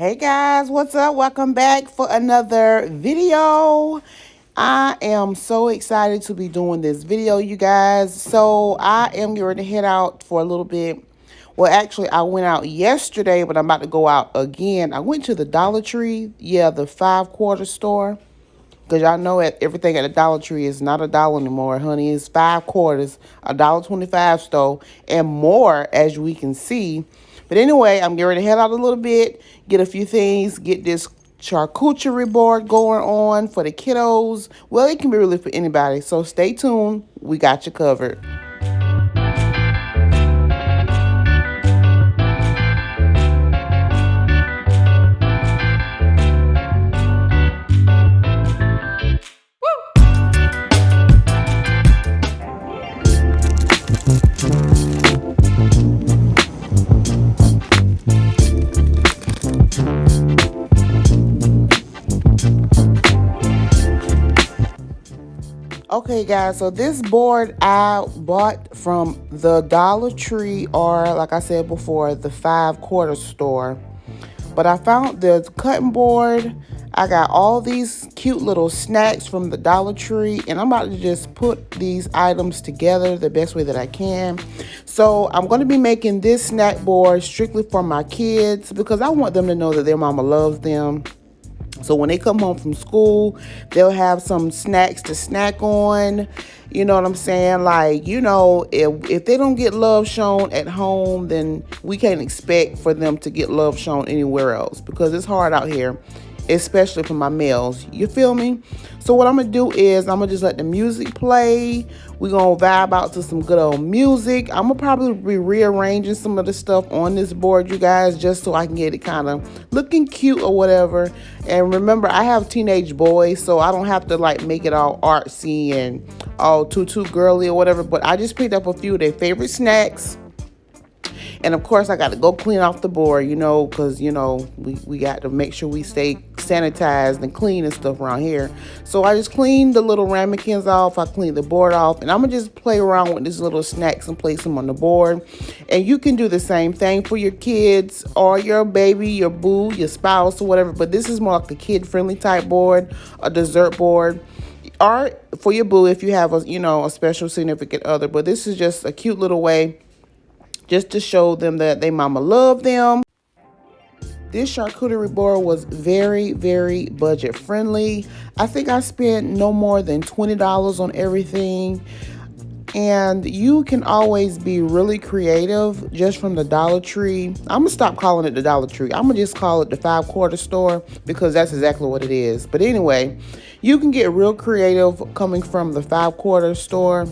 Hey guys, what's up? Welcome back for another video. I am so excited to be doing this video, you guys. So I am getting ready to head out for a little bit. Well, actually, I went out yesterday, but I'm about to go out again. I went to the Dollar Tree, the 5-quarter store. Because y'all know everything at the Dollar Tree is not $1 anymore, honey. It's 5 quarters, $1.25 store, and more, as we can see. But anyway, I'm getting ready to head out a little bit, get a few things, get this charcuterie board going on for the kiddos. Well, it can be really for anybody. So stay tuned. We got you covered. Okay, guys, so this board I bought from the Dollar Tree, or like I said before, the 5-quarter store. But I found the cutting board. I got all these cute little snacks from the Dollar Tree, and I'm about to just put these items together the best way that I can. So I'm going to be making this snack board strictly for my kids because I want them to know that their mama loves them. So when they come home from school, they'll have some snacks to snack on. You know what I'm saying? Like, if they don't get love shown at home, then we can't expect for them to get love shown anywhere else because it's hard out here, especially for my males. You feel me? So what I'm going to do is I'm going to just let the music play. We're going to vibe out to some good old music. I'm going to probably be rearranging some of the stuff on this board, you guys, just so I can get it kind of looking cute or whatever. And remember, I have teenage boys, so I don't have to like make it all artsy and all too girly or whatever. But I just picked up a few of their favorite snacks. And of course, I got to go clean off the board, because, we got to make sure we stay sanitized and clean and stuff around here. So I just cleaned the little ramekins off. I cleaned the board off. And I'm going to just play around with these little snacks and place them on the board. And you can do the same thing for your kids or your baby, your boo, your spouse or whatever. But this is more like a kid-friendly type board, a dessert board. Or for your boo if you have a special significant other. But this is just a cute little way just to show them that they mama love them. This charcuterie board was very, very budget friendly. I think I spent no more than $20 on everything. And you can always be really creative just from the Dollar Tree. I'm going to stop calling it the Dollar Tree. I'm going to just call it the 5-quarter store because that's exactly what it is. But anyway, you can get real creative coming from the 5-quarter store.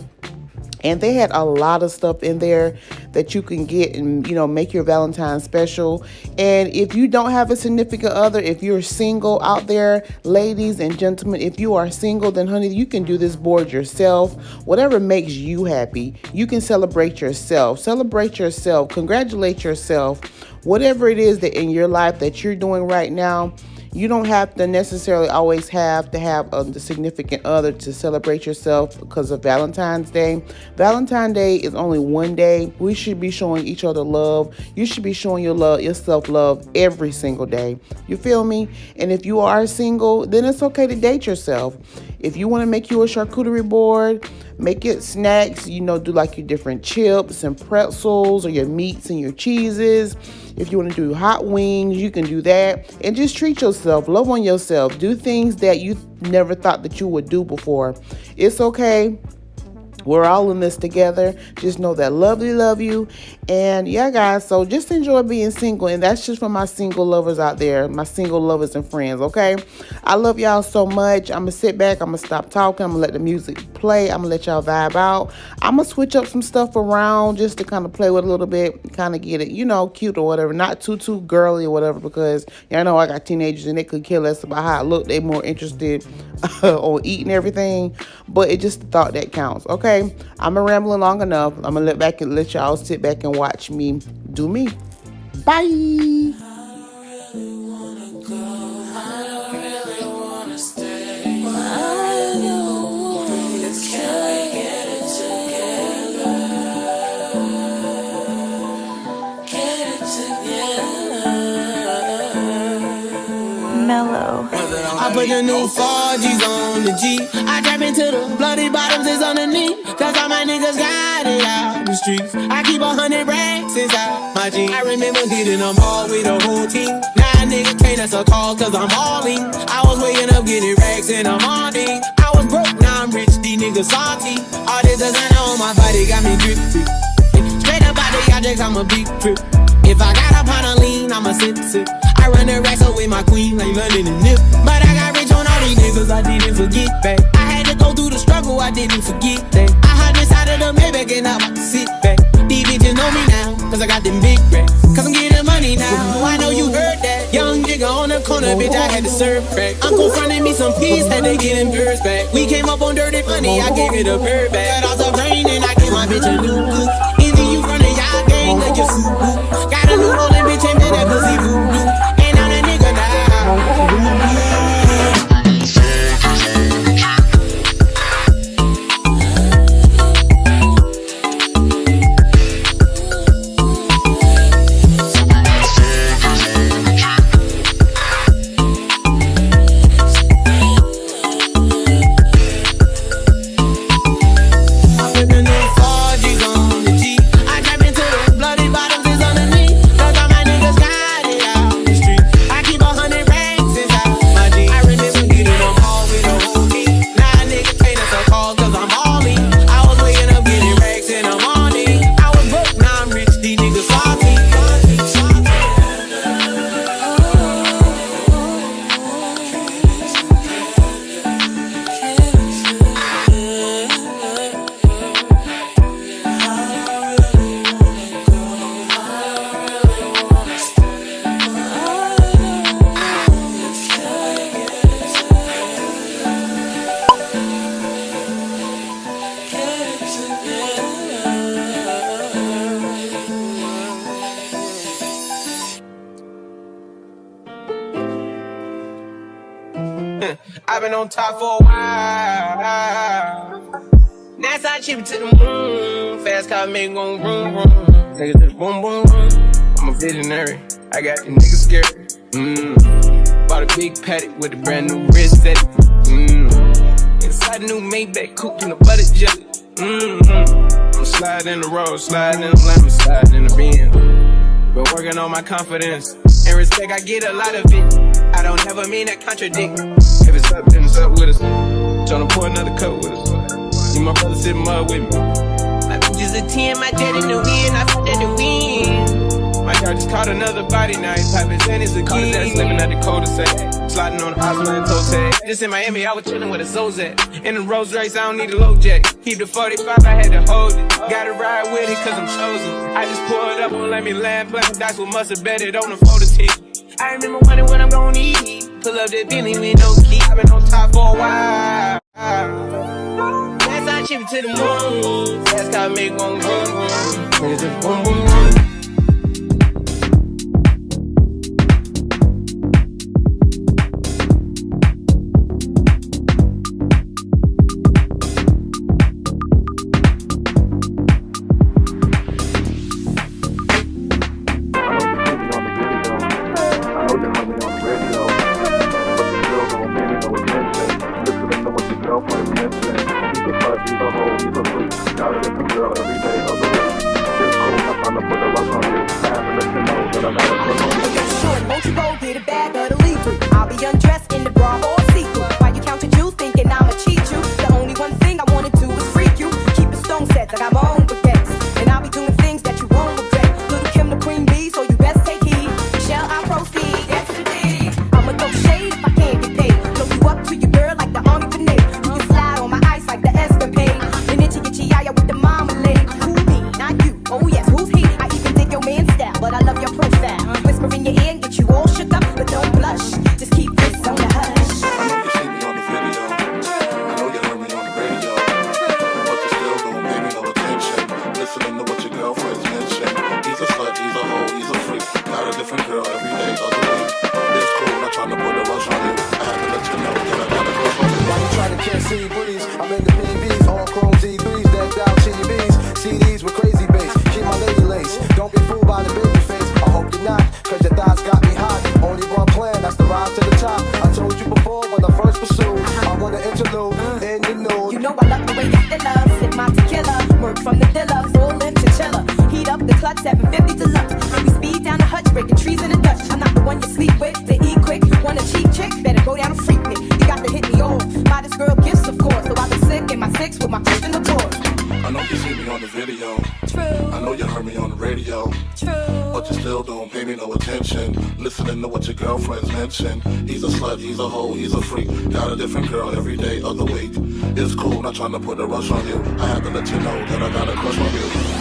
And they had a lot of stuff in there that you can get and, make your Valentine special. And if you don't have a significant other, if you're single out there, ladies and gentlemen, if you are single, then honey, you can do this board yourself. Whatever makes you happy, you can celebrate yourself. Celebrate yourself. Congratulate yourself. Whatever it is that in your life that you're doing right now, you don't have to necessarily always have to have a significant other to celebrate yourself because of Valentine's Day. Valentine's Day is only one day. We should be showing each other love. You should be showing yourself love every single day. You feel me? And if you are single, then it's okay to date yourself. If you want to make you a charcuterie board, make it snacks, do like your different chips and pretzels or your meats and your cheeses. If you want to do hot wings, you can do that. And just treat yourself. Love on yourself. Do things that you never thought that you would do before. It's okay. We're all in this together. Just know that lovely love you. And yeah, guys, so just enjoy being single. And that's just for my single lovers out there, my single lovers and friends, okay? I love y'all so much. I'm going to sit back. I'm going to stop talking. I'm going to let the music play. I'm going to let y'all vibe out. I'm going to switch up some stuff around just to kind of play with a little bit, kind of get it, cute or whatever. Not too girly or whatever because y'all know I got teenagers and they could care less about how I look. They more interested on eating everything. But it's just the thought that counts, okay? I'm rambling long enough. I'm gonna let y'all sit back and watch me do me. Bye. I put the new 4Gs on the G. I trap into the bloody bottoms is underneath. Cause all my niggas got it out the streets. I keep 100 racks inside my jeans. I remember hitting them all with the whole team. Now a nigga can't answer call cause I'm all in. I was waking up getting racks in the morning. I was broke, now I'm rich, these niggas salty. All this designer on my body got me drip drip. Straight up out the objects, I'm a big trip. If I got up on a lean, I'm a sip sip. I run the racks up with my queen like London and Nip. But I got rich on all these niggas, I didn't forget back. I had to go through the struggle, I didn't forget that. I hide inside of the Maybach and I'm about to sit back. These bitches know me now, cause I got them big racks. Cause I'm getting money now, I know you heard that. Young nigga on the corner, bitch, I had to serve crack. Uncle fronted me some peas, had to get them birds back. We came up on dirty money, I gave it a bird back. Cut off the brain and I gave my bitch a new coupe. Either you running y'all gang or you soup boot. Got a new rolling bitch and made that pussy voodoo. And I'm a nigga now. I've been on top for a while. That's how I chip it to the moon. Fast car make gon' vroom vroom. Take it to the boom boom boom. I'm a visionary. I got the niggas scared. Bought a big paddock with a brand new wrist set. Inside a new Maybach coupe in the butter jelly. I'm sliding in the road, sliding in the lemon, sliding in the Benz. Been working on my confidence and respect. I get a lot of it. I don't ever mean to contradict. If it's up, then it's up with us. Tryna pour another cup with us. See my brother sitting mud with me. My bitch is a 10, my jet in the wind, I fucked at the wind. My dog just caught another body, now he's poppin' Zannies again. Caught his ass slipping at the cul-de-sac. Sliding on the Osman toe tag. Just in Miami, I was chillin' with a Zozak. In the Rolls Royce, I don't need a low jack. Keep the 45, I had to hold it. Gotta ride with it, cause I'm chosen. I just pulled up, won't let me land. But that's what must have betted on the photo tee. I remember wondering what I'm gon' eat. Pull up that Bentley with no key. I've been on top for a while. That's how I chip it to the moon. Fast car make one vroom vroom. Niggas just boom boom boom. Don't be fooled by the baby face. I hope you're not, cause your thighs got me hot. Only one plan, that's the rise to the top. I told you before when I first pursued. I want to interlude in the nude. You know I love the way you still love. Sip my tequila, work from the villa, full lift chinchilla. Heat up the clutch, 750 deluxe. Maybe speed down the hutch, breaking trees in the Dutch. I'm not the one you sleep with, to eat quick. Want a cheap chick, better go down and freak me. You got to hit me off. Buy this girl gifts, of course. So I've been sick in my six with my fist in the board. I know you see me on the video. True. I know you heard me on the radio. True. But you still don't pay me no attention. Listening to what your girlfriends mention. He's a slut, he's a hoe, he's a freak. Got a different girl every day of the week. It's cool, not trying to put a rush on you. I have to let you know that I got a crush on you.